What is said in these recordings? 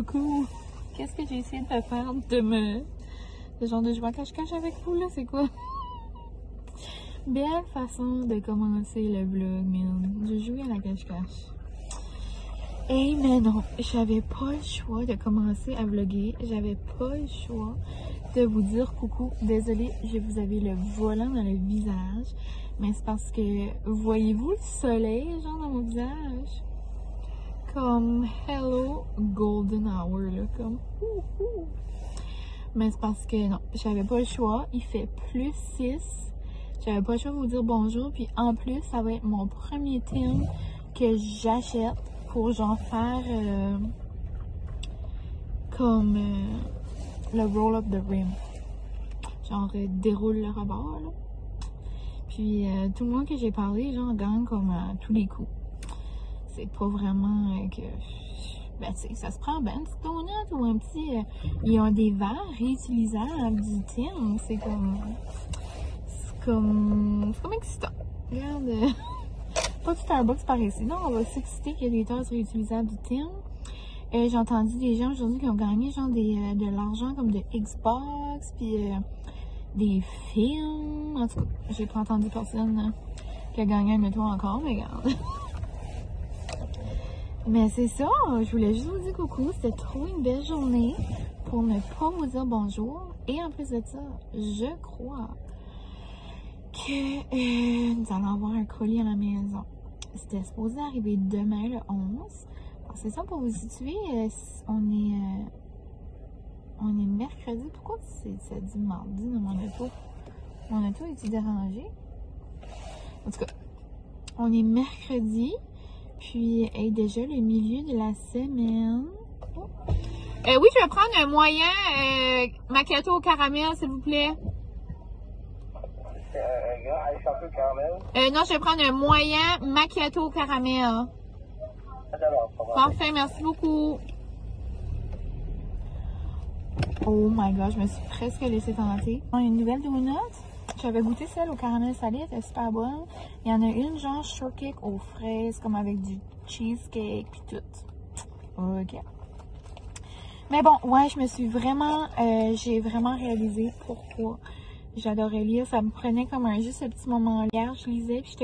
coucou! Qu'est-ce que j'ai essayé de faire de genre de jouer à cache-cache avec vous là, c'est quoi? Belle façon de commencer le vlog, man. De jouer à la cache-cache. Et mais non, j'avais pas le choix de commencer à vlogger. J'avais pas le choix de vous dire coucou. Désolée, je vous avais le volant dans le visage. Mais c'est parce que, voyez-vous le soleil, genre, dans mon visage? Comme, hello, golden hour, là, comme, Mais c'est parce que, non, j'avais pas le choix. Il fait plus 6. J'avais pas le choix de vous dire bonjour. Puis en plus, ça va être mon premier thème que j'achète pour, genre, faire comme le roll-up the rim. Genre, déroule le rebord, là. Puis tout le monde que j'ai parlé, genre, gagne comme à tous les coups. C'est pas vraiment que... Ben, tu sais, ça se prend ben un petit donut ou un petit... ils ont des verres réutilisables du thym. C'est comme excitant. Regarde. Pas de Starbucks par ici. Non, on va s'exciter qu'il y a des tasses réutilisables du thym. J'ai entendu des gens aujourd'hui qui ont gagné genre de l'argent comme de Xbox, puis des films. En tout cas, j'ai pas entendu personne qui a gagné un auto encore, mais regarde. Mais c'est ça, je voulais juste vous dire coucou. C'était trop une belle journée pour ne pas vous dire bonjour. Et en plus de ça, je crois que nous allons avoir un colis à la maison. C'était supposé arriver demain, le 11. C'est ça, pour vous situer, on est mercredi. Pourquoi ça dit mardi dans mon auto? Mon auto est-il dérangé? En tout cas, on est mercredi. Puis, déjà le milieu de la semaine. Oh. Oui, je vais prendre un moyen macchiato au caramel, s'il vous plaît. Macchiato caramel? Non, je vais prendre un moyen macchiato au caramel. Parfait, merci beaucoup. Oh my god, je me suis presque laissée tenter. Une nouvelle donut. J'avais goûté celle au caramel salé, elle était super bonne. Il y en a une genre shortcake aux fraises, comme avec du cheesecake puis tout. Ok. Mais bon, ouais, je me suis vraiment, j'ai vraiment réalisé pourquoi j'adorais lire. Ça me prenait comme juste ce petit moment hier, je lisais puis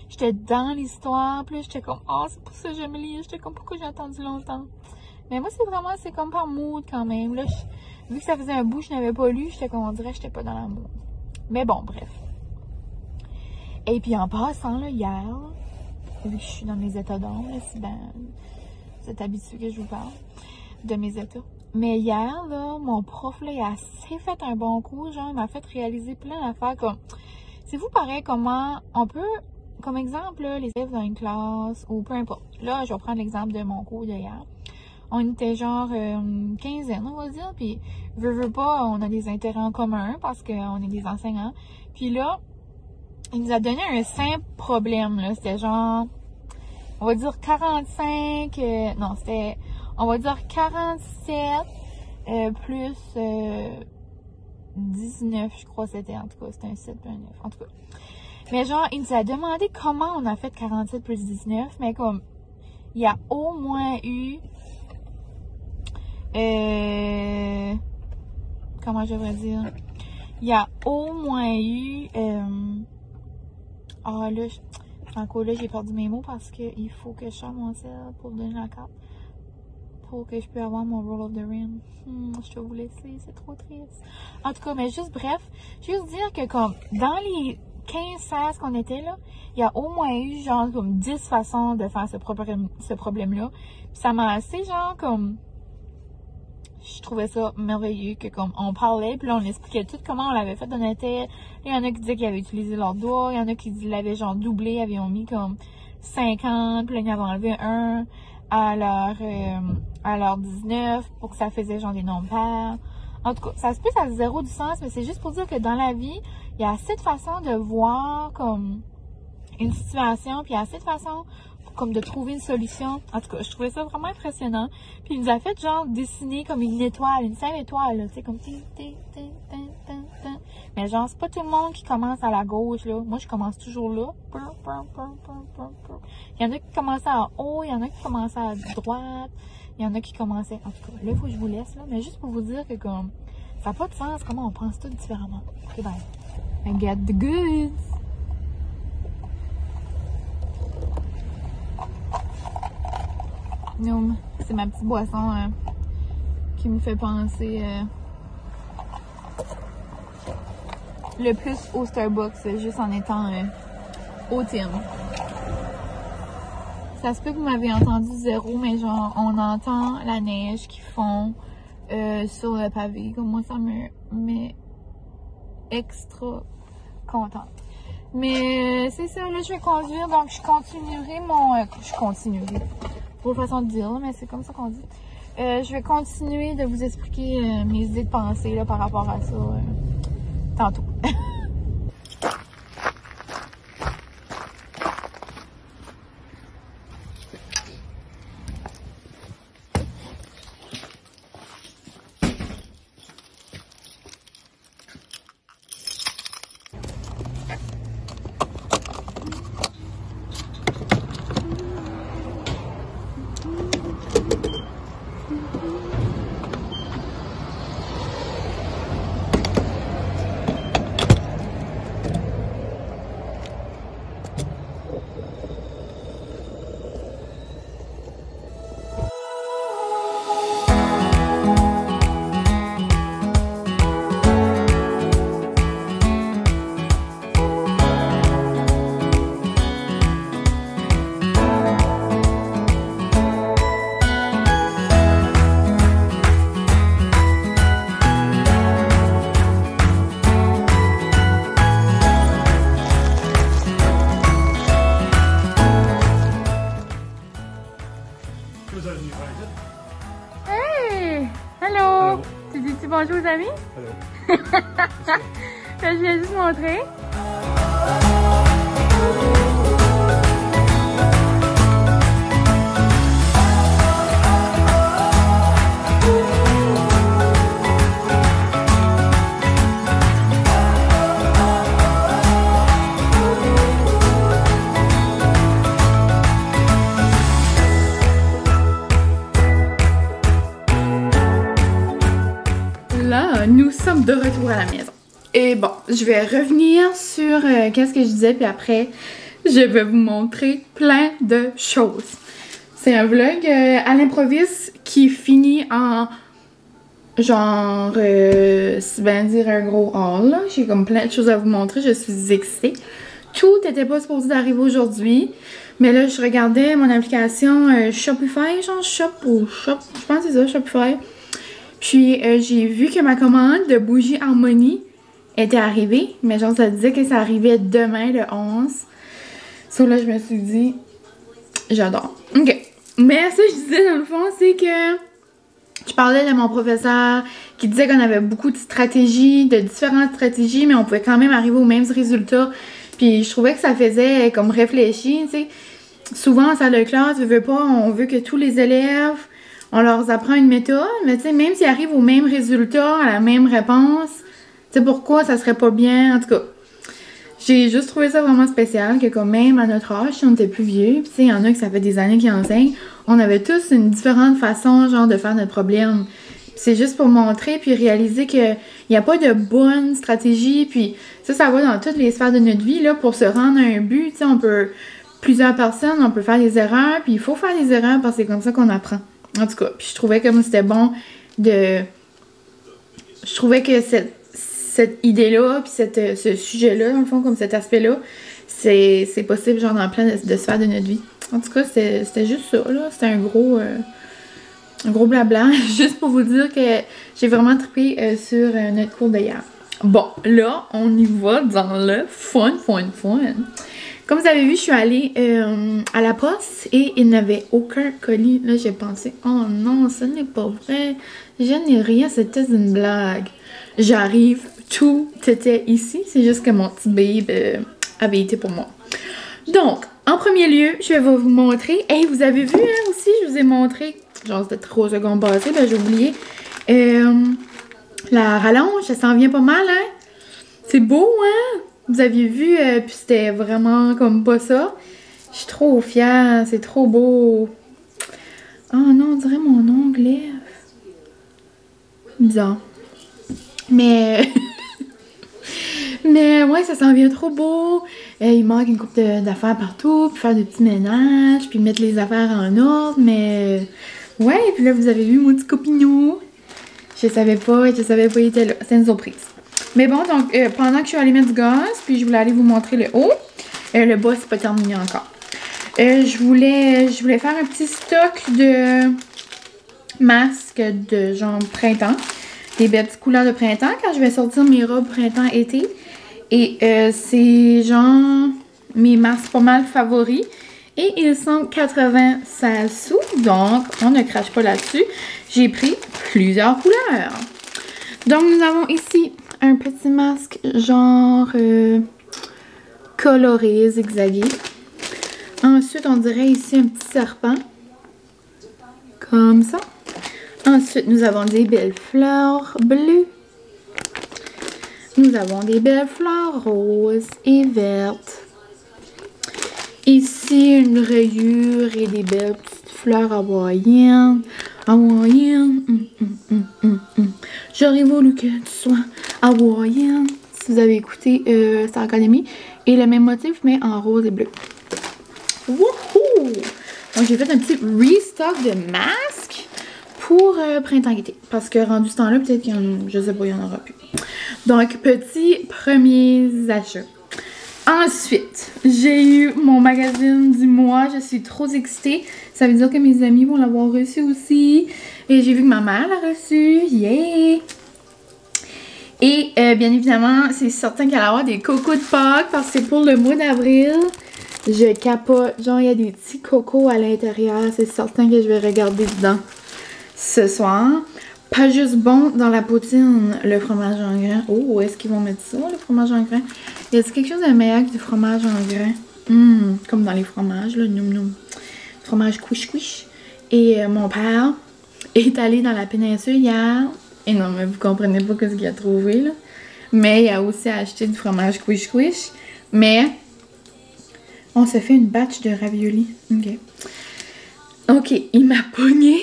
j'étais dans l'histoire, puis j'étais comme, oh, c'est pour ça que j'aime lire. J'étais comme, pourquoi j'ai attendu longtemps? Mais moi, c'est comme par mood quand même. Là, vu que ça faisait un bout, je n'avais pas lu, j'étais comme, on dirait que j'étais pas dans la mood. Mais bon, bref. Et puis en passant, là, hier, vu que je suis dans mes états d'ombre, vous êtes habitués que je vous parle de mes états. Mais hier, là, mon prof, là, il a assez fait un bon coup, genre, il m'a fait réaliser plein d'affaires comme... C'est vous pareil comment on peut, comme exemple, là, les élèves dans une classe, ou peu importe. Là, je vais prendre l'exemple de mon cours d'hier. On était genre une quinzaine, on va dire, puis veux pas, on a des intérêts en commun parce qu'on est des enseignants. Puis là, il nous a donné un simple problème, là. C'était genre, on va dire 45, non, c'était, on va dire 47 plus 19, je crois c'était, en tout cas, c'était un 7 puis un 9, en tout cas. Mais genre, il nous a demandé comment on a fait 47 plus 19, mais comme, il y a au moins eu... comment je devrais dire? Il y a au moins eu... ah là, encore là, j'ai perdu mes mots parce qu'il faut que je sorte mon sel pour donner la carte. Pour que je puisse avoir mon roll of the rim. Je dois vous laisser, c'est trop triste. En tout cas, mais juste bref, juste dire que comme dans les 15-16 qu'on était là, il y a au moins eu genre comme 10 façons de faire ce problème-là. Puis ça m'a assez genre comme... Je trouvais ça merveilleux que comme on parlait, puis là on expliquait tout comment on l'avait fait dans notre tête. Il y en a qui disaient qu'ils avaient utilisé leurs doigts, il y en a qui l'avaient genre doublé, ils avaient mis comme 50, puis là ils avaient enlevé un à leur 19 pour que ça faisait genre des nombres pairs. En tout cas, ça se peut ça a zéro du sens, mais c'est juste pour dire que dans la vie, il y a assez de façons de voir comme une situation, puis il y a assez de façons comme de trouver une solution. En tout cas, je trouvais ça vraiment impressionnant. Puis il nous a fait genre dessiner comme une étoile, une simple étoile, tu sais, comme mais genre, c'est pas tout le monde qui commence à la gauche, là. Moi, je commence toujours là. Il y en a qui commencent en haut, il y en a qui commencent à droite. Il y en a qui commençaient. En tout cas, là, il faut que je vous laisse, là. Mais juste pour vous dire que comme ça n'a pas de sens comment on pense tout différemment. Ok, bye. I got the goods. Noum, c'est ma petite boisson qui me fait penser le plus au Starbucks, juste en étant au Tim. Ça se peut que vous m'avez entendu zéro, mais genre, on entend la neige qui fond sur le pavé. Comme moi, ça me met extra contente. Mais c'est ça, là, je vais conduire, donc je continuerai mon... je continuerai. Pour façon de dire, mais c'est comme ça qu'on dit. Je vais continuer de vous expliquer mes idées de pensée là, par rapport à ça tantôt. Hey! Hello! Tu dis-tu bonjour aux amis? Hello. Je vais juste montrer. Là, nous sommes de retour à la maison. Et bon, je vais revenir sur qu'est-ce que je disais, puis après, je vais vous montrer plein de choses. C'est un vlog à l'improviste qui finit en genre, si bien dire un gros haul. J'ai comme plein de choses à vous montrer, je suis excitée. Tout n'était pas supposé d'arriver aujourd'hui, mais là, je regardais mon application Shopify, genre Shop ou Shop, je pense que c'est ça, Shopify. Puis j'ai vu que ma commande de bougies Harmonie était arrivée, mais genre ça disait que ça arrivait demain le 11. So là je me suis dit, j'adore. Ok. Mais ça je disais dans le fond, c'est que je parlais de mon professeur qui disait qu'on avait beaucoup de stratégies, de différentes stratégies, mais on pouvait quand même arriver aux mêmes résultats. Puis je trouvais que ça faisait comme réfléchir, tu sais. Souvent en salle de classe, on veut que tous les élèves, on leur apprend une méthode, mais tu sais, même s'ils arrivent au même résultat, à la même réponse, tu sais, pourquoi ça serait pas bien, en tout cas. J'ai juste trouvé ça vraiment spécial, que quand même à notre âge, si on était plus vieux, tu sais, il y en a qui ça fait des années qui enseignent, on avait tous une différente façon, genre, de faire notre problème. C'est juste pour montrer, puis réaliser qu'il n'y a pas de bonne stratégie, puis ça va dans toutes les sphères de notre vie, là, pour se rendre à un but, tu sais, plusieurs personnes, on peut faire des erreurs, puis il faut faire des erreurs parce que c'est comme ça qu'on apprend. En tout cas, puis je trouvais comme c'était bon de... Je trouvais que cette idée-là, puis ce sujet-là, dans le fond, comme cet aspect-là, c'est possible, genre, dans plein de sphères de notre vie. En tout cas, c'était juste ça, là. C'était un gros blabla, juste pour vous dire que j'ai vraiment trippé sur notre cours d'hier. Bon, là, on y va dans le fun. Comme vous avez vu, je suis allée à la poste et il n'avait aucun colis. Là, j'ai pensé, oh non, ce n'est pas vrai. Je n'ai rien, c'était une blague. J'arrive, tout était ici. C'est juste que mon petit babe avait été pour moi. Donc, en premier lieu, je vais vous montrer. Hey, vous avez vu, hein, aussi, je vous ai montré, genre c'était 3 secondes passées, là, j'ai oublié. La rallonge, ça s'en vient pas mal, hein? C'est beau, hein? Vous aviez vu, puis c'était vraiment comme pas ça. Je suis trop fière, c'est trop beau. Oh non, on dirait mon ongle lève. Bizarre. Mais... Mais ouais, ça s'en vient trop beau. Il manque une couple d'affaires partout, puis faire des petits ménages, puis mettre les affaires en ordre, mais... Ouais, puis là, vous avez vu mon petit copignon. Je savais pas, il était là. C'est une surprise. Mais bon, donc, pendant que je suis allée mettre du gaz, puis je voulais aller vous montrer le haut. Le bas, c'est pas terminé encore. Je voulais faire un petit stock de masques de genre printemps. Des belles petites couleurs de printemps quand je vais sortir mes robes printemps-été. Et c'est genre mes masques pas mal favoris. Et ils sont 96 sous, donc on ne crache pas là-dessus. J'ai pris plusieurs couleurs. Donc nous avons ici un petit masque genre coloré, zigzagué. Ensuite, on dirait ici un petit serpent. Comme ça. Ensuite, nous avons des belles fleurs bleues. Nous avons des belles fleurs roses et vertes. Ici, une rayure et des belles petites fleurs hawaïennes. Hawaïennes. J'aurais voulu que tu sois hawaïenne. Si vous avez écouté Star Academy. Et le même motif, mais en rose et bleu. Wouhou! Donc, j'ai fait un petit restock de masques pour printemps-été. Parce que rendu ce temps-là, peut-être qu'il y en a, je sais pas, il y en aura plus. Donc, petit premiers achats. Ensuite, j'ai eu mon magazine du mois. Je suis trop excitée. Ça veut dire que mes amis vont l'avoir reçu aussi. Et j'ai vu que ma mère l'a reçu. Yeah! Et bien évidemment, c'est certain qu'il y a avoir des cocos de Pâques parce que c'est pour le mois d'avril. Je capote. Genre, il y a des petits cocos à l'intérieur. C'est certain que je vais regarder dedans ce soir. Pas juste bon dans la poutine, le fromage en grain. Oh, est-ce qu'ils vont mettre ça, le fromage en grain? Y a-t-il quelque chose de meilleur que du fromage en grain? Comme dans les fromages, là, noum noum. Fromage couche-couche. Et mon père est allé dans la péninsule hier. Et non, mais vous comprenez pas ce qu'il a trouvé, là. Mais il a aussi acheté du fromage couche-couche. Mais on se fait une batch de raviolis. Ok, il m'a pogné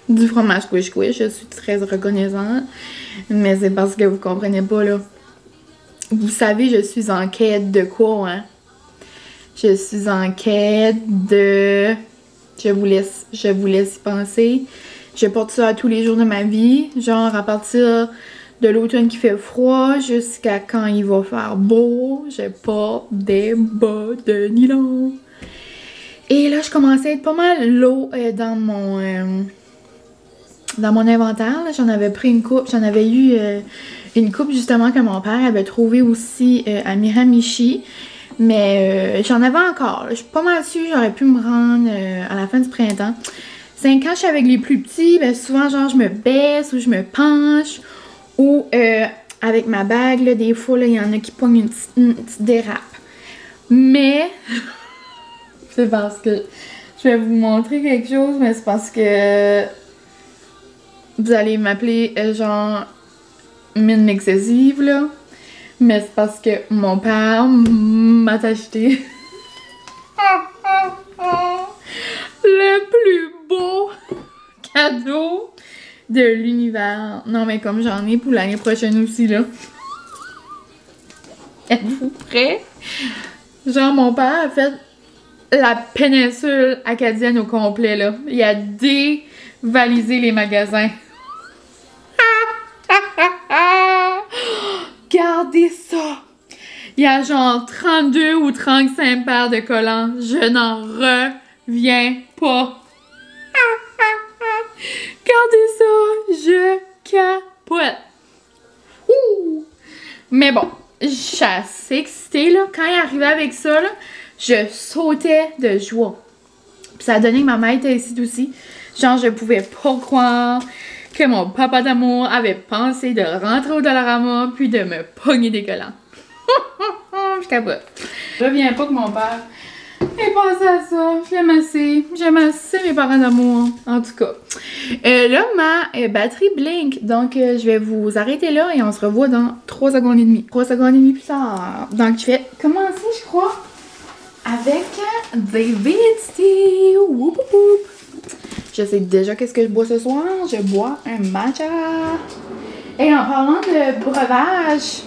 du fromage couche-couche. Je suis très reconnaissante. Mais c'est parce que vous comprenez pas, là. Vous savez, je suis en quête de quoi, hein? Je suis en quête de... Je vous laisse y penser. Je porte ça tous les jours de ma vie. Genre, à partir de l'automne qui fait froid jusqu'à quand il va faire beau, je porte des bas de nylon. Et là, je commençais à être pas mal low dans mon inventaire. J'en avais pris une coupe. J'en avais eu une coupe justement que mon père avait trouvé aussi à Miramichi. Mais j'en avais encore. Je suis pas mal sûre j'aurais pu me rendre à la fin du printemps. C'est quand je suis avec les plus petits, ben souvent genre je me baisse ou je me penche. Ou avec ma bague, là, des fois, il y en a qui pognent une petite dérape. Mais c'est parce que je vais vous montrer quelque chose, mais c'est parce que vous allez m'appeler genre mine excessive, là. Mais c'est parce que mon père m'a acheté le plus beau cadeau de l'univers. Non, mais comme j'en ai pour l'année prochaine aussi, là. Êtes-vous prêts? Genre, mon père a fait la péninsule acadienne au complet, là. Il a dévalisé les magasins. Regardez ça! Il y a genre 32 ou 35 paires de collants. Je n'en reviens pas. Regardez ça! Je capote! Ouh! Mais bon, je suis assez excitée, là. Quand il est arrivé avec ça, là, je sautais de joie. Puis ça a donné que ma mère était ici aussi. Genre, je pouvais pas croire que mon papa d'amour avait pensé de rentrer au Dollarama puis de me pogner des collants. Je capote. Je reviens pas que mon père ait pensé à ça. J'aime assez mes parents d'amour. En tout cas. Là, ma batterie blink. Donc, je vais vous arrêter là et on se revoit dans 3 secondes et demie. 3 secondes et demie plus tard. Donc, je vais commencer, je crois, avec David Steele. Whoop, whoop. Je sais déjà qu'est-ce que je bois ce soir. Je bois un matcha. Et en parlant de breuvage,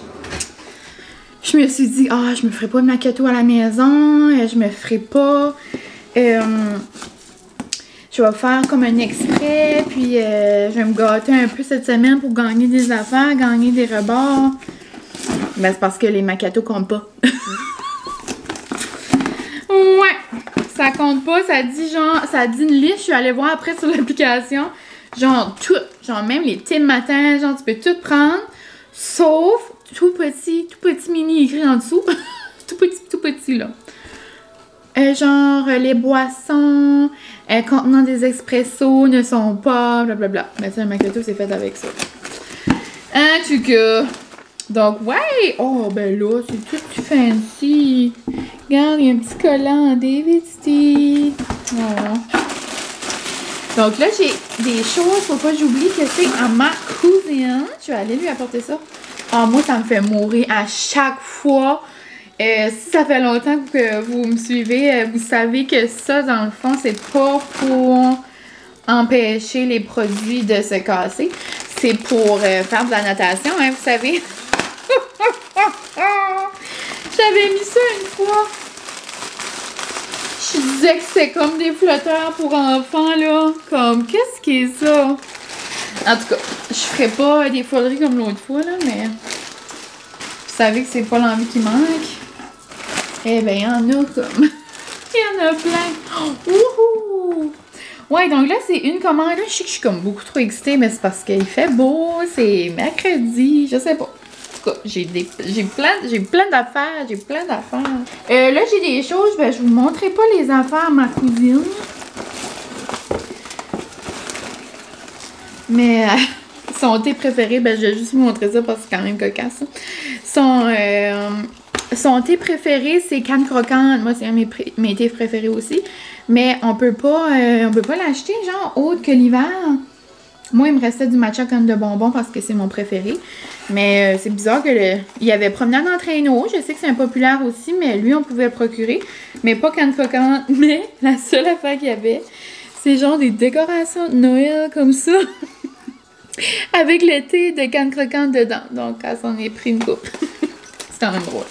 je me suis dit, ah, je me ferai pas de macchiato à la maison. Je me ferai pas... je vais faire comme un exprès, puis je vais me gâter un peu cette semaine pour gagner des affaires, gagner des rebords. Ben, c'est parce que les macchiatos comptent pas. Ouais, ça compte pas, ça dit genre, ça dit une liste, je suis allée voir après sur l'application, genre tout, genre même les thés matin, genre tu peux tout prendre, sauf tout petit mini écrit en dessous, tout petit là. Genre, les boissons contenant des expressos ne sont pas blablabla. Mais ça, le macchiato, c'est fait avec ça. En tout cas. Donc, ouais. Oh, ben là, c'est tout fancy. Regarde, il y a un petit collant en DVD. Voilà. Donc là, j'ai des choses. Faut pas que j'oublie que c'est à ma cousine. Je vais aller lui apporter ça. Ah, moi, ça me fait mourir à chaque fois. Si ça fait longtemps que vous me suivez, vous savez que ça, dans le fond, c'est pas pour empêcher les produits de se casser. C'est pour faire de la natation, hein, vous savez. J'avais mis ça une fois. Je disais que c'est comme des flotteurs pour enfants, là. Comme, qu'est-ce qui est ça? En tout cas, je ferai pas des foleries comme l'autre fois, là, mais... Vous savez que c'est pas l'envie qui manque. Eh ben, il y en a comme... Il y en a plein. Wouhou! Ouais, donc là, c'est une commande. Là, je sais que je suis comme beaucoup trop excitée, mais c'est parce qu'il fait beau. C'est mercredi. Je sais pas. En tout cas, j'ai plein d'affaires. Là, j'ai des choses. Ben, je vous montrerai pas les affaires à ma cousine. Mais... son thé préféré, ben je vais juste vous montrer ça parce que c'est quand même cocasse. Son thé préféré, c'est canne croquante. Moi, c'est un de mes thés préférés aussi. Mais on peut pas l'acheter, genre, autre que l'hiver. Moi, il me restait du matcha canne de bonbons parce que c'est mon préféré. Mais c'est bizarre il y avait promenade en traîneau. Je sais que c'est impopulaire aussi, mais lui, on pouvait le procurer. Mais pas canne croquante. Mais la seule affaire qu'il y avait, c'est genre des décorations de Noël comme ça. Avec le thé de canne croquante dedans. Donc, elle s'en est pris une coupe. C'est quand même drôle.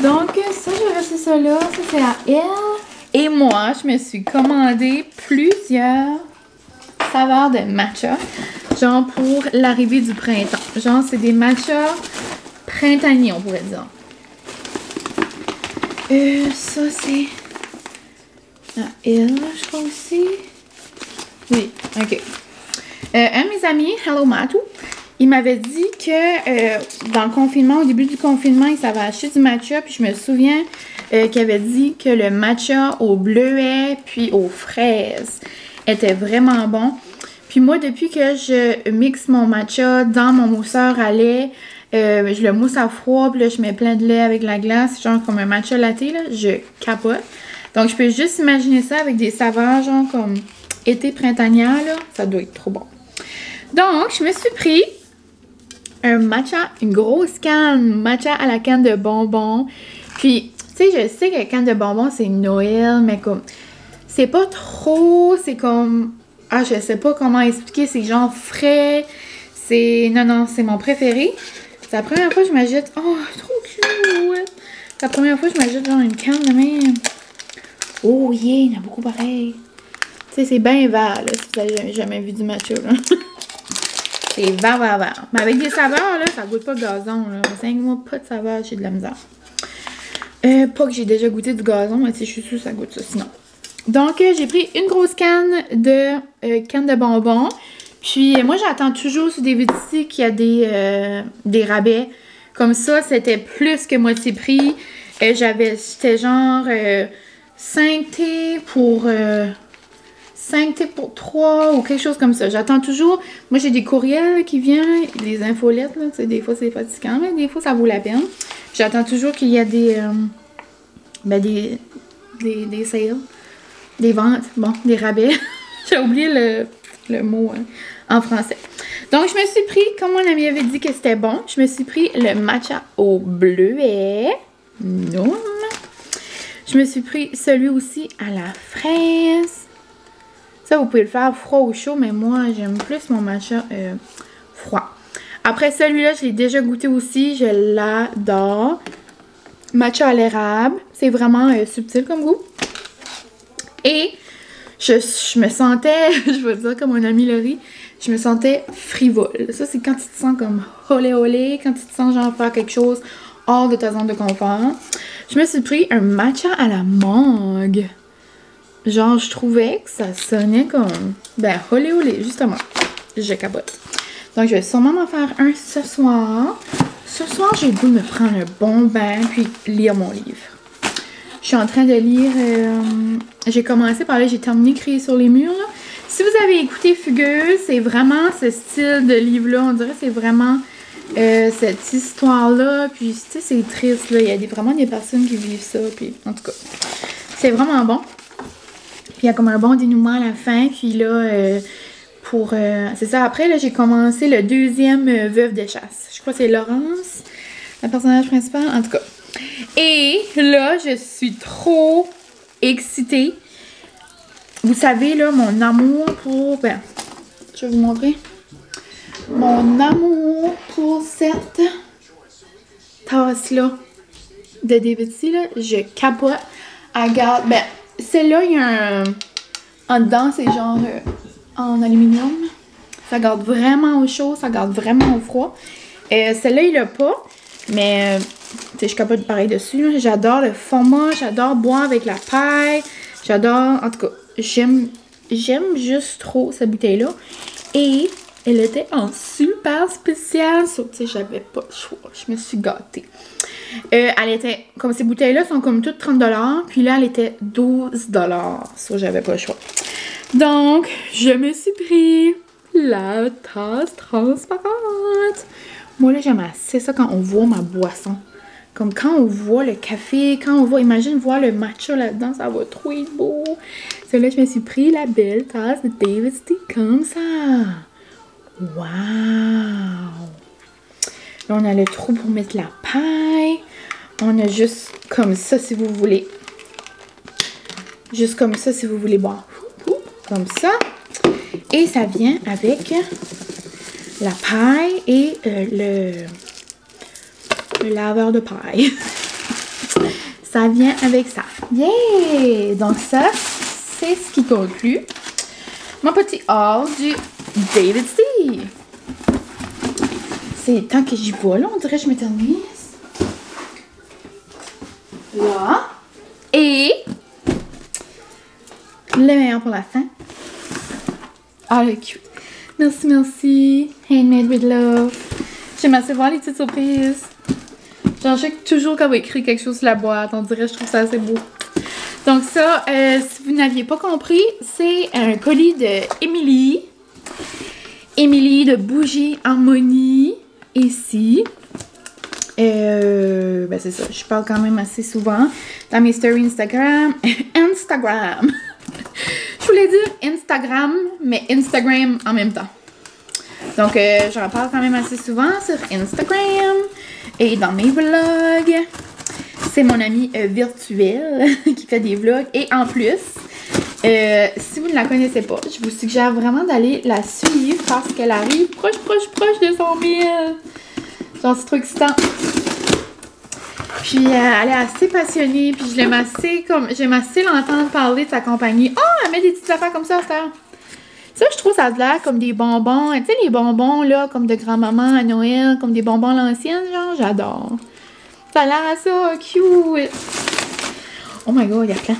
Donc, ça, j'ai resté ça là. Ça, c'est à elle. Et moi, je me suis commandé plusieurs saveurs de matcha. Genre pour l'arrivée du printemps. Genre, c'est des matchas printaniers, on pourrait dire. Ça, c'est à elle, je crois aussi. Oui, ok. Un de mes amis, Hello Matou, il m'avait dit que dans le confinement, au début du confinement, il s'avait acheté du matcha. Puis je me souviens qu'il avait dit que le matcha au bleuet puis aux fraises était vraiment bon. Puis moi, depuis que je mixe mon matcha dans mon mousseur à lait, je le mousse à froid, puis là, je mets plein de lait avec la glace, genre comme un matcha latte, là, je capote. Donc, je peux juste imaginer ça avec des saveurs, genre comme été printanière, là, ça doit être trop bon. Donc, je me suis pris un matcha, une grosse canne matcha à la canne de bonbons. Puis, tu sais, je sais que la canne de bonbons, c'est Noël, mais comme, c'est pas trop, c'est comme, ah, je sais pas comment expliquer, c'est genre frais, c'est, non, c'est mon préféré. C'est la première fois que je m'achète, oh, trop cute! C'est la première fois que je m'achète genre une canne de même. Oh, yeah, il y en a beaucoup pareil. Tu sais, c'est bien vert, là, si vous avez jamais vu du matcha, là. C'est vert. Mais avec des saveurs, là, ça goûte pas le gazon, là. 5 mois, pas de saveur, j'ai de la misère. Pas que j'ai déjà goûté du gazon, mais si je suis sûre que ça goûte ça, sinon. Donc, j'ai pris une grosse canne de bonbons. Puis, moi, j'attends toujours sur des boutiques qu'il y a des rabais. Comme ça, c'était plus que moitié prix. C'était genre 5 thés pour... 5 thés pour 3 ou quelque chose comme ça. J'attends toujours. Moi, j'ai des courriels qui viennent, des infolettes, là. Tu sais, des fois, c'est fatigant, mais des fois, ça vaut la peine. J'attends toujours qu'il y a des sales, des ventes, bon, des rabais. J'ai oublié le mot hein, en français. Donc, je me suis pris, comme mon ami avait dit que c'était bon, je me suis pris le matcha au bleuet. Non. Je me suis pris celui aussi à la fraise. Ça, vous pouvez le faire froid ou chaud, mais moi, j'aime plus mon matcha froid. Après, celui-là, je l'ai déjà goûté aussi. Je l'adore. Matcha à l'érable. C'est vraiment subtil comme goût. Et je me sentais, je vais dire comme mon amie Laurie, je me sentais frivole. Ça, c'est quand tu te sens comme olé olé, quand tu te sens genre faire quelque chose hors de ta zone de confort. Je me suis pris un matcha à la mangue. Genre, je trouvais que ça sonnait comme, ben, olé olé, justement. Je capote. Donc, je vais sûrement m'en faire un ce soir. Ce soir, j'ai le goût de me prendre un bon bain puis lire mon livre. Je suis en train de lire, j'ai commencé par là, j'ai terminé Crier sur les murs, là. Si vous avez écouté Fugueuse, c'est vraiment ce style de livre-là, on dirait que c'est vraiment cette histoire-là, puis tu sais, c'est triste, là, il y a vraiment des personnes qui vivent ça, puis en tout cas, c'est vraiment bon. Puis il y a comme un bon dénouement à la fin, puis là, c'est ça, après, là, j'ai commencé le deuxième Veuve de chasse. Je crois que c'est Laurence, la personnage principale, en tout cas. Et là, je suis trop excitée. Vous savez, là, mon amour pour... Ben, je vais vous montrer. Mon amour pour cette tasse-là de David C, là, je capote. Elle garde... Ben, celle-là, il y a un... En dedans, c'est genre en aluminium. Ça garde vraiment au chaud, ça garde vraiment au froid. Celle-là, il l'a pas. Mais, tu sais, je capote pareil dessus. J'adore le format, j'adore boire avec la paille. J'adore, en tout cas, j'aime juste trop cette bouteille-là. Et elle était en super spécial. Tu sais, j'avais pas le choix. Je me suis gâtée. Elle était, comme ces bouteilles-là sont comme toutes 30$. Puis là, elle était 12$. Ça, j'avais pas le choix. Donc, je me suis pris la tasse transparente. Moi, là, j'aime assez ça quand on voit ma boisson. Comme quand on voit le café, quand on voit, imagine voir le matcha là-dedans, ça va trop être beau. C'est là que je me suis pris la belle tasse de David C comme ça. Wow! Là, on a le trou pour mettre la paille. On a juste comme ça si vous voulez. Juste comme ça si vous voulez boire. Comme ça. Et ça vient avec la paille et le laveur de paille. Ça vient avec ça. Yeah! Donc ça, c'est ce qui conclut mon petit haul du David C. C'est tant que j'y vois, là, on dirait que je m'éternise. Là. Et le meilleur pour la fin. Ah, le cute. Merci, merci. Handmade with love. J'aime assez voir les petites surprises. Genre, je sais que toujours quand on va écrire quelque chose sur la boîte, on dirait, je trouve ça assez beau. Donc ça, si vous n'aviez pas compris, c'est un colis de Emily. Emily de Bougie Harmonie. Ici. Ben c'est ça, je parle quand même assez souvent dans mes stories Instagram. Instagram. Je voulais dire Instagram, mais Instagram en même temps. Donc, j'en parle quand même assez souvent sur Instagram et dans mes vlogs. C'est mon amie virtuelle qui fait des vlogs. Et en plus, si vous ne la connaissez pas, je vous suggère vraiment d'aller la suivre parce qu'elle arrive proche de 100 000. Genre, c'est trop excitant. Puis, elle est assez passionnée. Puis, je l'aime assez comme... J'aime assez l'entendre parler de sa compagnie. Oh, elle met des petites affaires comme ça, ça. Ça, je trouve ça a l'air comme des bonbons. Tu sais, les bonbons, là, comme de grand-maman à Noël, comme des bonbons à l'ancienne, genre, j'adore. Ça a l'air à ça, cute. Oh my god, il y a plein.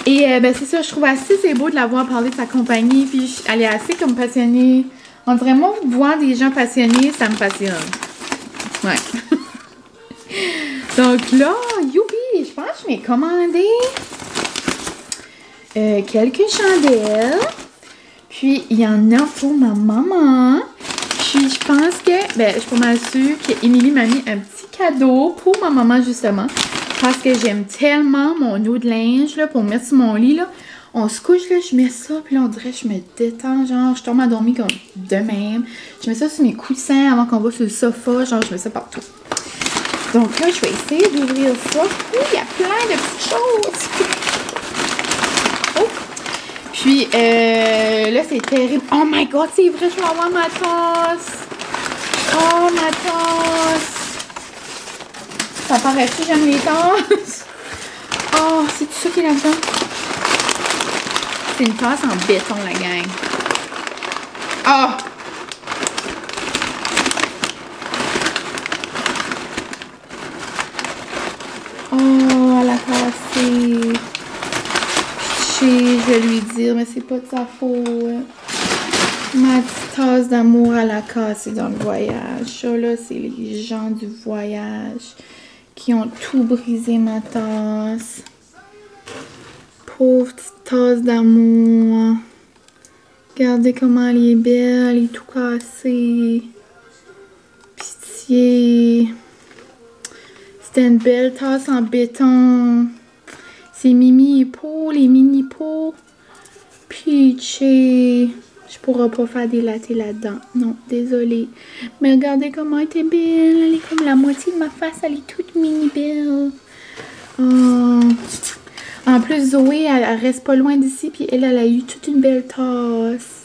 Et, ben, c'est ça, je trouve assez, c'est beau de la voir parler de sa compagnie. Puis, elle est assez comme passionnée. On dirait, moi, voir des gens passionnés, ça me passionne. Ouais. Donc là, youpi, je pense que je m'ai commandé quelques chandelles. Puis, il y en a pour ma maman. Puis, je pense que, ben, je suis pas mal sûre qu'Émilie m'a mis un petit cadeau pour ma maman, justement. Parce que j'aime tellement mon eau de linge, là, pour mettre sur mon lit, là. On se couche, là, je mets ça, puis là, on dirait que je me détends, genre, je tombe à dormir comme de même. Je mets ça sur mes coussins avant qu'on va sur le sofa, genre, je mets ça partout. Donc là, je vais essayer d'ouvrir ça. Oui, il y a plein de petites choses. Oh! Puis là, c'est terrible. Oh my god, c'est vrai, je vais avoir ma tasse. Oh, ma tasse. Ça paraît-tu, j'aime les tasses? Oh, c'est tout ça qui est là-dedans. C'est une tasse en béton, la gang. Oh! Oh, elle a cassé. Je vais lui dire, mais c'est pas de sa faute. Ma petite tasse d'amour, elle a cassé dans le voyage. Ça, là, c'est les gens du voyage qui ont tout brisé ma tasse. Pauvre petite tasse d'amour. Regardez comment elle est belle, elle est tout cassée. Pitié. C'était une belle tasse en béton. C'est Mimi et Po, les mini pots. Pitié. Je pourrais pas faire des lattés là-dedans. Non, désolée. Mais regardez comment elle était belle. Elle est comme la moitié de ma face. Elle est toute mini belle. Oh. En plus, Zoé, elle reste pas loin d'ici. Puis elle a eu toute une belle tasse.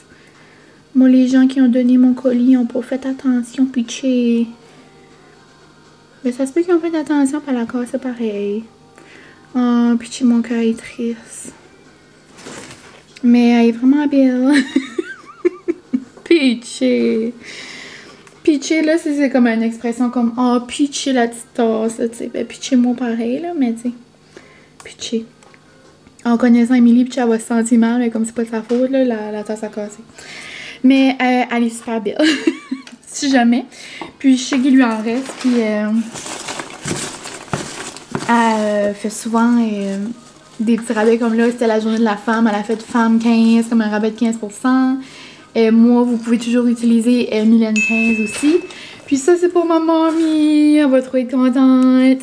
Moi, les gens qui ont donné mon colis ont pas fait attention. Pitié. Mais ça se peut qu'ils ont fait attention. Puis elle a cassé pareil. Oh, pitié, mon cœur est triste. Mais elle est vraiment belle. Pitié. Pitié, là, c'est comme une expression comme oh, pitié la petite tasse, tu sais. Ben, pitié, moi pareil, là, mais tu sais. Pitié. En connaissant Émilie, pitié, elle va se sentir mal, mais comme c'est pas de sa faute, là, la tasse a cassé. Mais elle est super belle. Si jamais. Puis je sais qu'il lui en reste, puis elle fait souvent des petits rabais comme là, c'était la journée de la femme, elle a fait femme 15, comme un rabais de 15%. Moi, vous pouvez toujours utiliser Mylène 15 aussi. Puis ça, c'est pour ma mamie. Elle va trop être contente.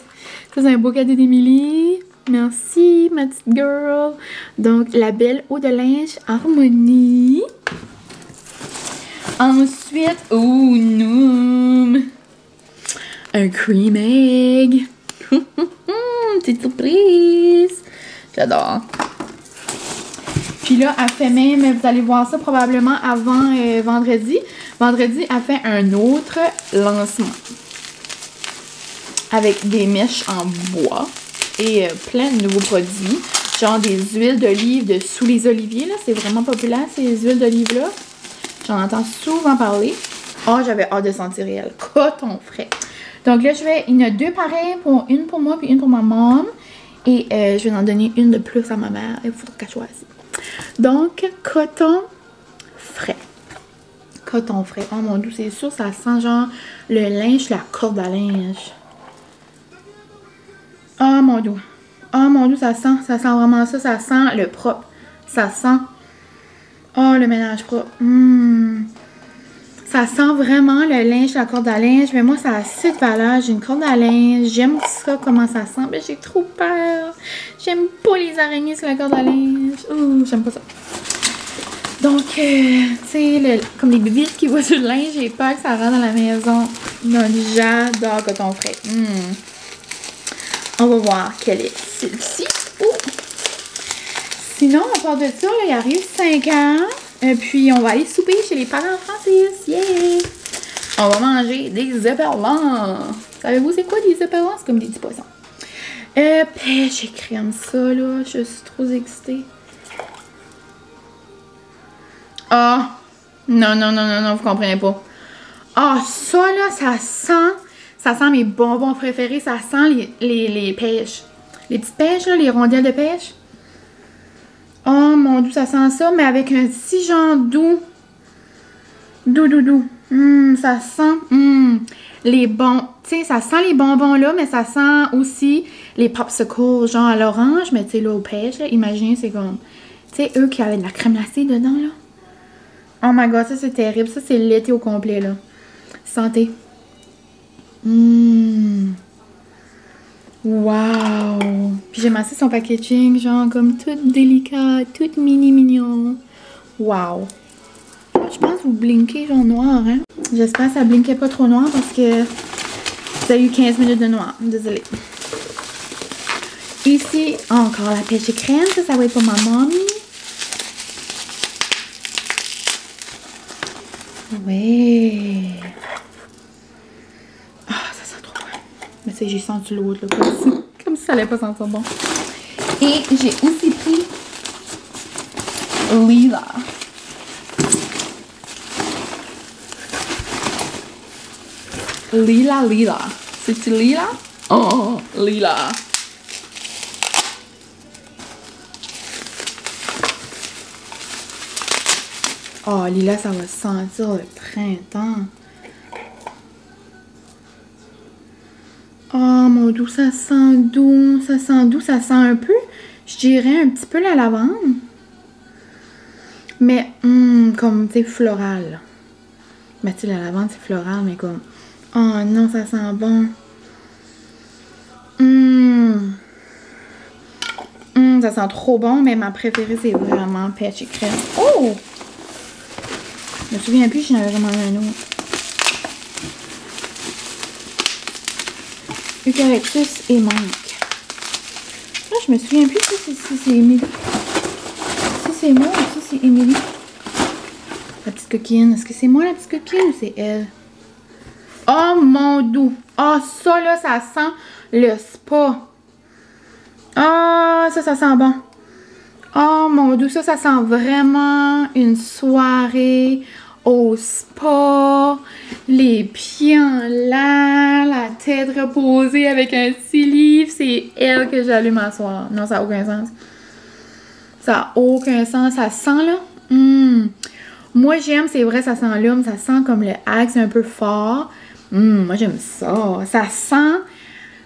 Ça, c'est un beau cadeau d'Émilie. Merci, ma petite girl. Donc, la belle eau de linge Harmonie. Ensuite, oh non! Un cream egg. Petite surprise. J'adore. Puis là, elle fait même, vous allez voir ça probablement avant vendredi. Vendredi, elle fait un autre lancement. Avec des mèches en bois et plein de nouveaux produits. Genre des huiles d'olive de sous les oliviers. C'est vraiment populaire, ces huiles d'olive-là. J'en entends souvent parler. Oh, j'avais hâte de sentir elle. Coton frais. Donc là, il y en a deux pareils. Une pour moi puis une pour ma maman. Et je vais en donner une de plus à ma mère. Il faudra qu'elle choisisse. Donc, coton frais. Coton frais. Oh mon Dieu, c'est sûr, ça sent genre le linge, la corde à linge. Oh mon Dieu. Oh mon Dieu, ça sent vraiment ça. Ça sent le propre. Ça sent. Oh, le ménage propre. Ça sent vraiment le linge, la corde à linge. Mais moi, ça a assez de valeur. J'ai une corde à linge. J'aime ça, comment ça sent. Mais j'ai trop peur. J'aime pas les araignées sur la corde à linge. Oh, j'aime pas ça. Donc, tu sais, comme les bébites qui voient sur le linge, j'ai peur que ça rentre dans la maison. Donc, j'adore coton frais. On va voir quelle est celle-ci. Sinon, à part de ça, là, il arrive 5 ans. Puis, on va aller souper chez les parents Francis. Yeah! On va manger des éperlans. Savez-vous, c'est quoi des éperlans? C'est comme des petits poissons. Pêche et crème, ça, là. Je suis trop excitée. Ah! Non, vous comprenez pas. Ah, ça, là, ça sent mes bonbons préférés. Ça sent les pêches. Les petites pêches, là, les rondelles de pêche. Oh mon Dieu, ça sent ça, mais avec un petit genre doux. Doux. Ça sent les bons. Tu sais, ça sent les bonbons là, mais ça sent aussi les popsicles, genre à l'orange, mais tu sais, là, aux pêches, là, imaginez, c'est comme. Tu sais, eux qui avaient de la crème glacée dedans, là. Oh my god, ça c'est terrible. Ça, c'est l'été au complet, là. Santé. Wow! Puis j'aime assez son packaging, genre comme tout délicat, tout mini mignon. Wow! Je pense que vous blinkez genre noir, hein? J'espère que ça blinkait pas trop noir parce que ça a eu 15 minutes de noir. Désolée. Ici, encore la pêche et crème. Ça va être pour ma mamie. Ouais. Ah, ça sent trop bon. Mais tu sais, j'ai senti l'autre, là, comme si ça allait pas sentir bon. Et j'ai aussi pris Lila. Lila. C'est-tu Lila? Oh, Lila. Oh, Lila, ça va sentir le printemps. Oh, mon doux, ça sent doux. Ça sent doux. Ça sent un peu, je dirais, un petit peu la lavande. Mais, comme, tu sais, floral. Mais tu sais, la lavande, c'est floral, mais comme... Oh non, ça sent bon. Ça sent trop bon, mais ma préférée, c'est vraiment Pêche et Crème. Oh! Je me souviens plus, j'en avais vraiment un autre. Eucalyptus et menthe. Là, je me souviens plus si c'est Émilie. Si c'est moi ou si c'est Émilie. La petite coquine. Est-ce que c'est moi la petite coquine ou c'est elle? Oh mon doux! Oh, ça là, ça sent le spa. Ah, ça sent bon. Oh mon doux, ça sent vraiment une soirée au spa. Les pieds en l'air, la tête reposée avec un petit livre. C'est elle que j'allume à soir. Non, ça n'a aucun sens. Ça n'a aucun sens. Ça sent là. Moi, j'aime, c'est vrai, ça sent l'homme. Ça sent comme le axe un peu fort. Moi, j'aime ça. Ça sent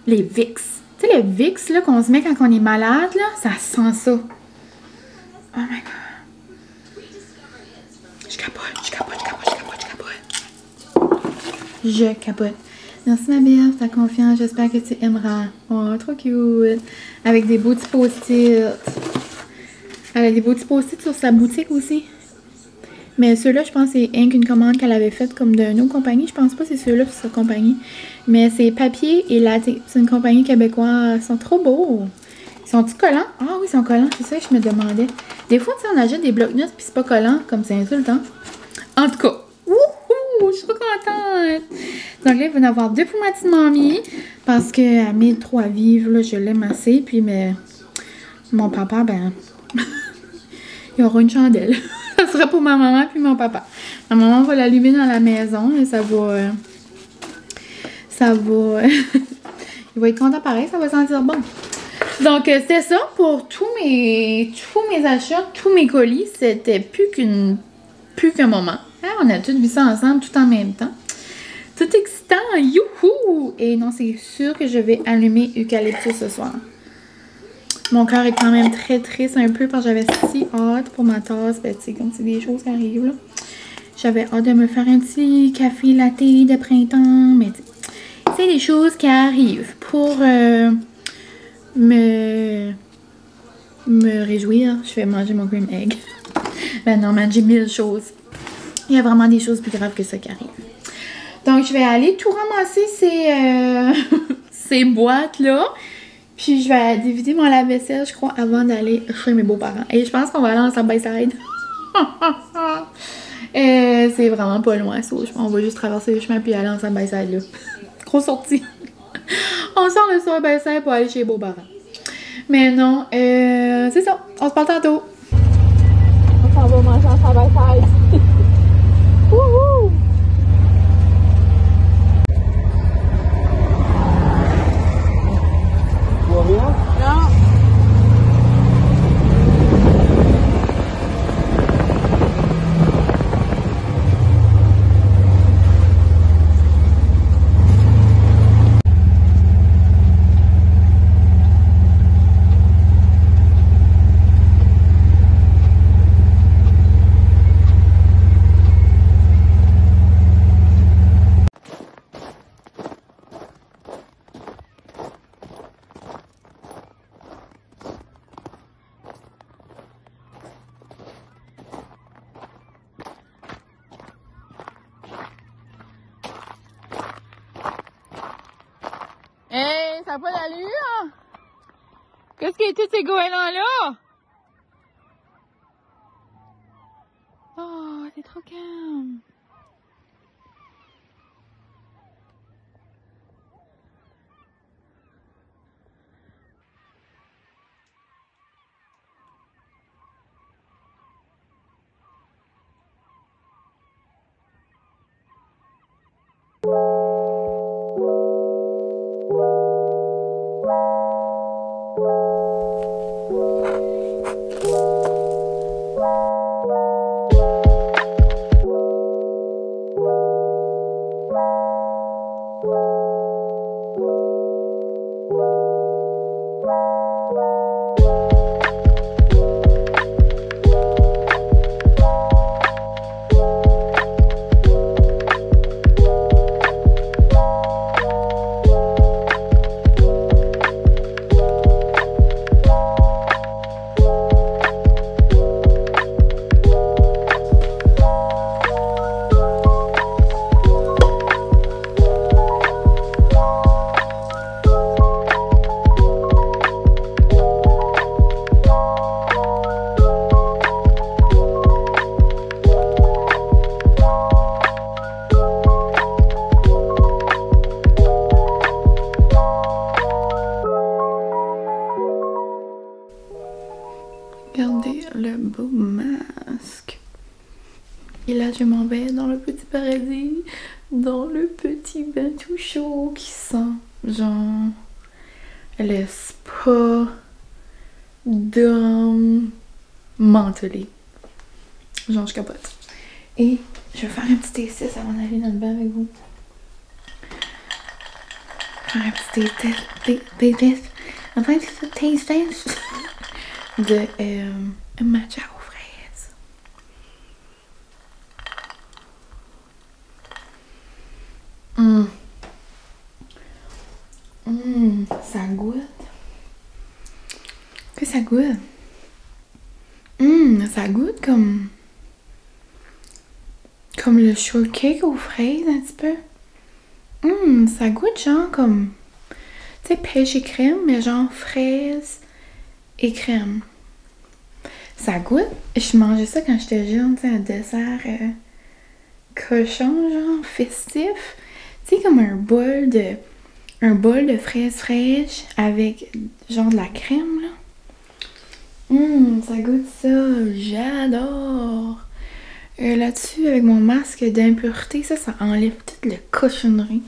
les Vicks. Tu sais, les Vicks là qu'on se met quand on est malade, là, ça sent ça. Oh my god. Je capote. Merci ma belle, ta confiance. J'espère que tu aimeras. Oh, trop cute. Avec des beaux petits post-it. Elle a des beaux petits post-it sur sa boutique aussi. Mais ceux-là, je pense que c'est une commande qu'elle avait faite comme d'une autre compagnie. Je pense pas que c'est ceux-là pour sa compagnie. Mais c'est papier et latte. C'est une compagnie québécoise. Ils sont trop beaux. Ils sont-ils collants? Ah oui, ils sont collants. C'est ça que je me demandais. Des fois, tu sais, on achète des bloc-notes puis c'est pas collant. Comme c'est insultant. En tout cas. Wouhou! Je suis trop contente. Donc là, il va y en avoir 2 pour ma petite mamie. Parce qu'elle met trop à vivre. Là, je l'aime assez. Puis, mais mon papa, ben... il y aura une chandelle. Ça sera pour ma maman puis mon papa. Ma maman va l'allumer dans la maison et ça va... il va être content pareil, ça va sentir bon. Donc, c'était ça pour tous mes achats, tous mes colis. C'était plus qu'un moment. Hein, on a tous vu ça ensemble, tout en même temps. Tout excitant, youhou! Et non, c'est sûr que je vais allumer Eucalyptus ce soir. Mon cœur est quand même très triste un peu parce que j'avais si hâte pour ma tasse. Ben, tu sais, comme c'est des choses qui arrivent, là. J'avais hâte de me faire un petit café latte de printemps. Mais c'est des choses qui arrivent pour me réjouir. Je fais manger mon cream egg. Ben non, man, j'ai 1000 choses. Il y a vraiment des choses plus graves que ça qui arrivent. Donc, je vais aller tout ramasser ces boîtes-là. Puis, je vais vider mon lave-vaisselle, je crois, avant d'aller chez mes beaux-parents. Et je pense qu'on va aller en side-by-side. C'est vraiment pas loin, ça. On va juste traverser le chemin puis aller en side-by-side, là. Grosse sortie. On sort le side-by-side pour aller chez les beaux-parents. Mais non, c'est ça. On se parle tantôt. On s'en va manger en side-by-side. Wouhou! Non. Hey, ça n'a pas d'allure! Qu'est-ce qu'il y a tous ces goélands-là? Oh, c'est trop calme. Regardez le beau masque. Et là, je m'en vais dans le petit paradis, dans le petit bain tout chaud qui sent genre le spa d'homme mentholé. Genre, je capote. Et je vais faire un petit exercice avant d'aller dans le bain avec vous. Faire un petit test. Enfin, c'est test de matcha aux fraises. Ça goûte. Que ça goûte? Ça goûte comme le shortcake aux fraises un petit peu. Ça goûte genre comme, tu sais, pêche et crème, mais genre fraise et crème. Ça goûte. Je mangeais ça quand j'étais jeune, tu sais, un dessert cochon, genre festif. Tu sais, comme un bol de fraises fraîches avec genre de la crème, là. Ça goûte ça. J'adore. Là-dessus, avec mon masque d'impureté, ça enlève toute la cochonnerie.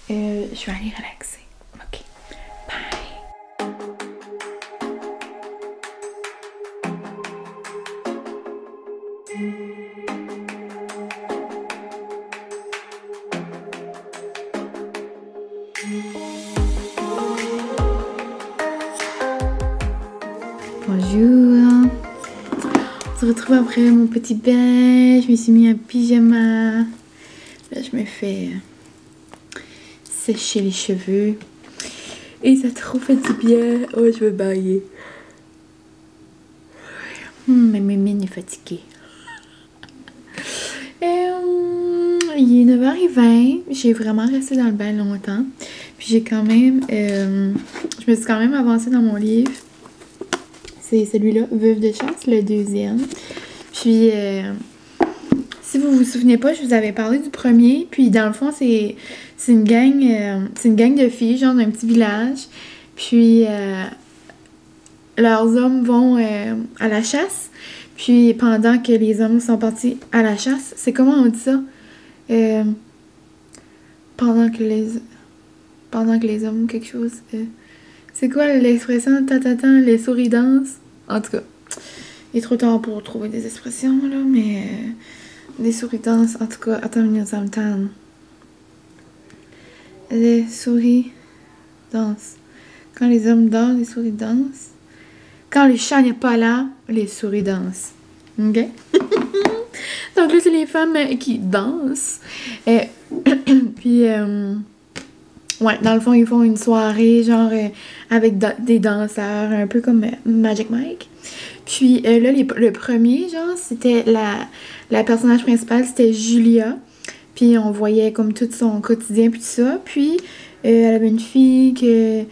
Je vais aller relaxer. Ok. Bye. Bonjour. On se retrouve après mon petit bain. Je me suis mis un pyjama. Là, je me fais sécher les cheveux. Et ça a trop fait du bien. Oh, je veux bailler. Ma mimine est fatiguée. Il est 9h20. J'ai vraiment resté dans le bain longtemps. Puis j'ai quand même... je me suis quand même avancée dans mon livre. C'est celui-là, Veuve de chasse, le deuxième. Puis, si vous vous souvenez pas, je vous avais parlé du premier. Puis, dans le fond, c'est une gang de filles, genre d'un petit village. Puis, leurs hommes vont à la chasse. Puis, pendant que les hommes sont partis à la chasse, c'est comment on dit ça? Pendant que les hommes, quelque chose... c'est quoi l'expression? Tatatan, les souris dansent? En tout cas, il est trop tard pour trouver des expressions, là, mais... des souris dansent, en tout cas, attends une minute, ça me tente. Les souris dansent. Quand les hommes dansent, les souris dansent. Quand les chats n'est pas là, les souris dansent. Ok? Donc là, c'est les femmes qui dansent. Puis... ouais, dans le fond, ils font une soirée, genre, avec des danseurs, un peu comme Magic Mike. Puis là, le premier, genre, c'était la personnage principale, c'était Julia. Puis on voyait comme tout son quotidien, puis tout ça. Puis elle avait une fille que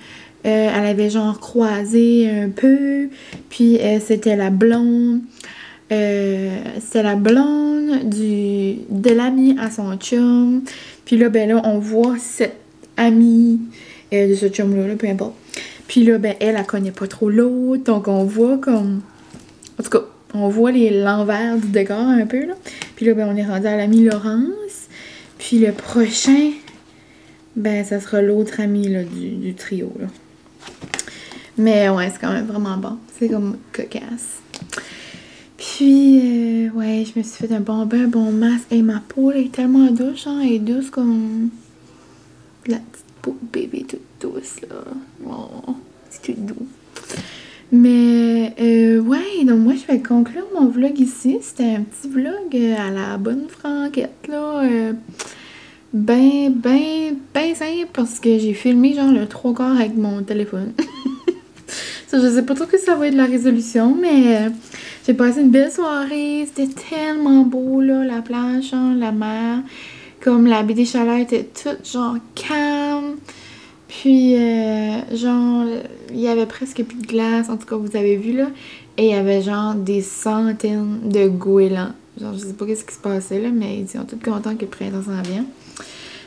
elle avait, genre, croisé un peu. Puis c'était la blonde. C'était la blonde de l'ami à son chum. Puis là, ben là, on voit cette amie de ce chum-là, peu importe. Puis là, ben, elle connaît pas trop l'autre. Donc, on voit comme... En tout cas, on voit l'envers du décor un peu, là. Puis là, ben, on est rendu à l'ami Laurence. Puis le prochain, ben, ça sera l'autre ami, là, du trio, là. Mais ouais, c'est quand même vraiment bon. C'est comme cocasse. Puis, ouais, je me suis fait un bon bain, un bon masque. Et ma peau, là, est tellement douce, hein. Elle est douce comme la petite peau de bébé toute douce, là. Oh, c'est tout doux. Mais, ouais, donc moi, je vais conclure mon vlog ici. C'était un petit vlog à la bonne franquette, là. Ben simple parce que j'ai filmé, genre, le 3/4 avec mon téléphone. Ça, je sais pas trop que ça va être la résolution, mais j'ai passé une belle soirée. C'était tellement beau, là, la plage, genre, la mer. Comme la baie des Chaleurs était toute, genre, calme. Puis, genre, il y avait presque plus de glace, en tout cas, vous avez vu, là. Et il y avait, genre, des centaines de goélands. Genre, je sais pas qu'est-ce qui se passait, là, mais ils sont tous contents que le printemps s'en vient.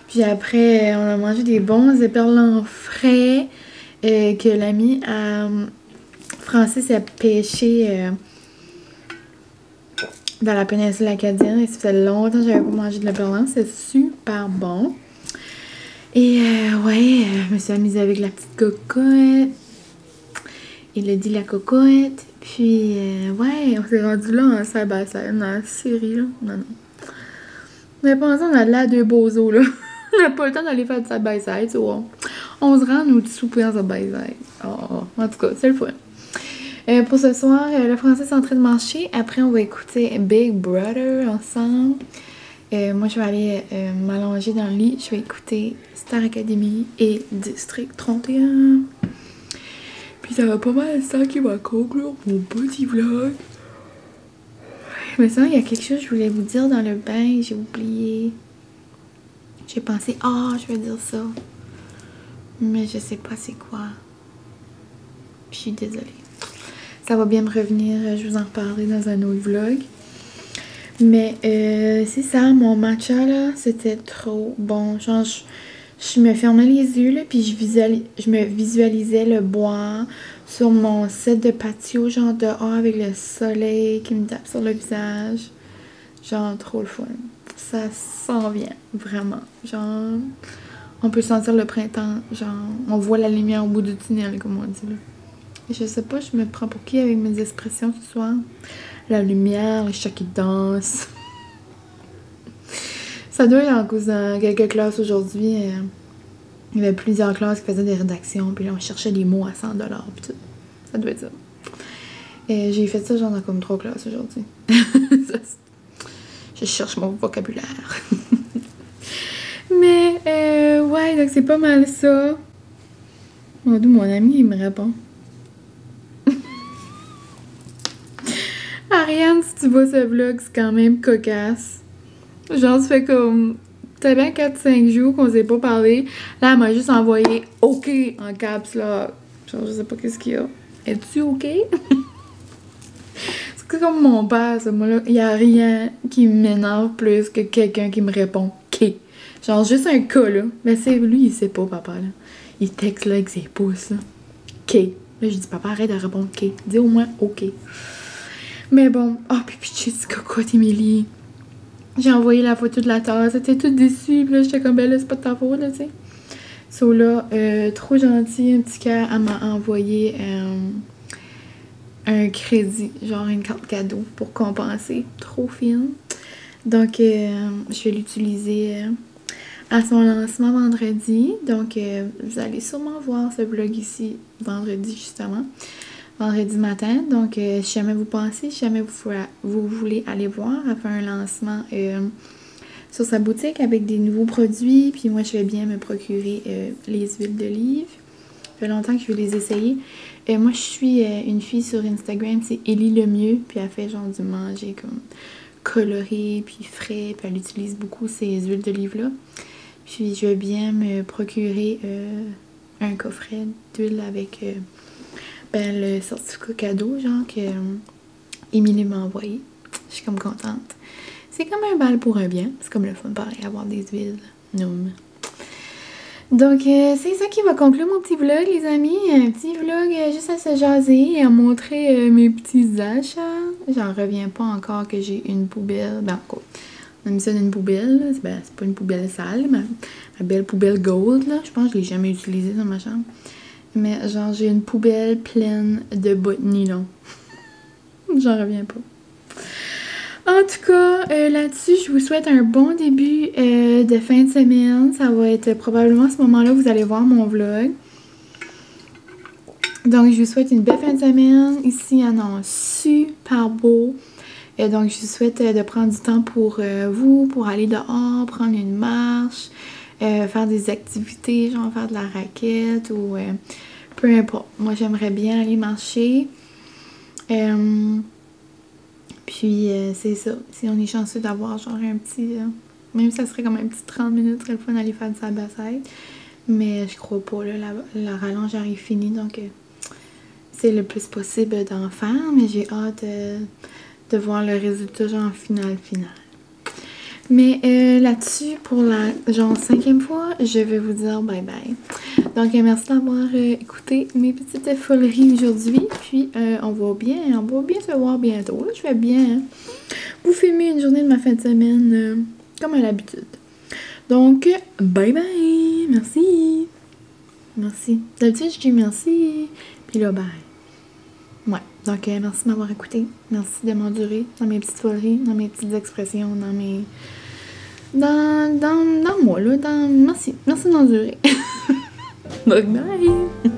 Puis après, on a mangé des bons éperlans frais que l'ami Francis a pêché dans la péninsule acadienne. Et ça faisait longtemps que j'avais pas mangé de l'éperlan. C'est super bon. Et ouais, je me suis amusée avec la petite cocotte. Il a dit la cocotte. Puis ouais, on s'est rendu là en side-by-side, dans la série là. Non. Mais pour l'instant, on a l'air de bozos là. On n'a pas le temps d'aller faire du side-by-side, tu vois. On se rend au souper en side-by-side. Oh, en tout cas, c'est le fun. Pour ce soir, le français est en train de marcher. Après, on va écouter Big Brother ensemble. Moi, je vais aller m'allonger dans le lit. Je vais écouter Star Academy et District 31. Puis ça va pas mal ça qui va conclure mon petit vlog. Mais ça, il y a quelque chose que je voulais vous dire dans le bain. J'ai oublié. J'ai pensé, je vais dire ça. Mais je sais pas c'est quoi. Je suis désolée. Ça va bien me revenir. Je vous en reparlerai dans un autre vlog. Mais c'est ça, mon matcha là, c'était trop bon. Genre, je me fermais les yeux là, puis je me visualisais le boire sur mon set de patio, genre dehors avec le soleil qui me tape sur le visage. Genre, trop le fun. Ça s'en vient, vraiment. Genre, on peut sentir le printemps. Genre, on voit la lumière au bout du tunnel, comme on dit là. Et je sais pas, je me prends pour qui avec mes expressions ce soir. La lumière, le chat qui danse. Ça doit être en cause de quelques classes aujourd'hui. Il y avait plusieurs classes qui faisaient des rédactions. Puis là, on cherchait des mots à 100$. Puis tout. Ça doit être ça. Et j'ai fait ça genre dans comme 3 classes aujourd'hui. Je cherche mon vocabulaire. Mais, ouais, donc c'est pas mal ça. D'où mon ami, il me répond. Ariane, si tu vois ce vlog, c'est quand même cocasse. Genre, ça fait comme... T'as bien 4-5 jours qu'on s'est pas parlé. Là, elle m'a juste envoyé « OK » en caps, là. Genre, je sais pas qu'est-ce qu'il y a. Es-tu OK? C'est comme mon père, ça, moi, là. Il y a rien qui m'énerve plus que quelqu'un qui me répond « OK ». Genre, juste un K, là. Mais c'est lui, il sait pas, papa, là. Il texte, là, avec ses pouces, là. « OK ». Là, je dis « Papa, arrête de répondre « OK ». Dis au moins « OK ». Mais bon, puis pitché, c'est quoi, Émilie? J'ai envoyé la photo de la tasse, c'était toute déçue, puis là, j'étais comme, ben là, c'est pas de ta faute, là, tu sais. So là, trop gentil, un petit cœur, elle m'a envoyé un crédit, genre une carte cadeau pour compenser. Trop fine. Donc, je vais l'utiliser à son lancement vendredi. Donc, vous allez sûrement voir ce vlog ici vendredi, justement. Vendredi matin. Donc, si jamais vous pensez, si jamais vous voulez aller voir, elle fait un lancement sur sa boutique avec des nouveaux produits. Puis moi, je vais bien me procurer les huiles d'olive. Ça fait longtemps que je vais les essayer. Moi, je suis une fille sur Instagram, c'est Ellie Lemieux. Puis elle fait genre du manger comme coloré, puis frais. Puis elle utilise beaucoup ces huiles d'olive-là. Puis je vais bien me procurer un coffret d'huile avec... le certificat cadeau, genre, que Émilie m'a envoyé. Je suis comme contente. C'est comme un bal pour un bien. C'est comme le fun, pareil, avoir des huiles. Non. Donc, c'est ça qui va conclure mon petit vlog, les amis. Un petit vlog juste à se jaser et à montrer mes petits achats. J'en reviens pas encore que j'ai une poubelle. Ben, quoi. On a mis ça dans une poubelle. Ben, c'est pas une poubelle sale, mais ma belle poubelle gold, là. Je pense que je l'ai jamais utilisée dans ma chambre. Mais genre, j'ai une poubelle pleine de bas de nylon. J'en reviens pas. En tout cas, là-dessus, je vous souhaite un bon début de fin de semaine. Ça va être probablement à ce moment-là que vous allez voir mon vlog. Donc, je vous souhaite une belle fin de semaine. Ici, il annonce super beau. Donc, je vous souhaite de prendre du temps pour vous, pour aller dehors, prendre une marche, faire des activités, genre faire de la raquette ou peu importe. Moi, j'aimerais bien aller marcher. Puis, c'est ça. Si on est chanceux d'avoir genre un petit... même si ça serait comme un petit 30 minutes, serait le fun d'aller faire du side-by-side. Mais je crois pas, là. La rallonge arrive finie, donc c'est le plus possible d'en faire. Mais j'ai hâte de voir le résultat genre final. Mais là-dessus, pour la genre 5e fois, je vais vous dire bye bye. Donc merci d'avoir écouté mes petites foleries aujourd'hui. Puis on va bien se voir bientôt. Là, je vais bien vous filmer une journée de ma fin de semaine comme à l'habitude. Donc bye bye. Merci. Merci. D'habitude je dis merci. Puis là bye. Ouais, donc merci de m'avoir écouté. Merci de m'endurer dans mes petites foleries, dans mes petites expressions, dans mes... Dans moi, là. Merci d'endurer. Bye bye!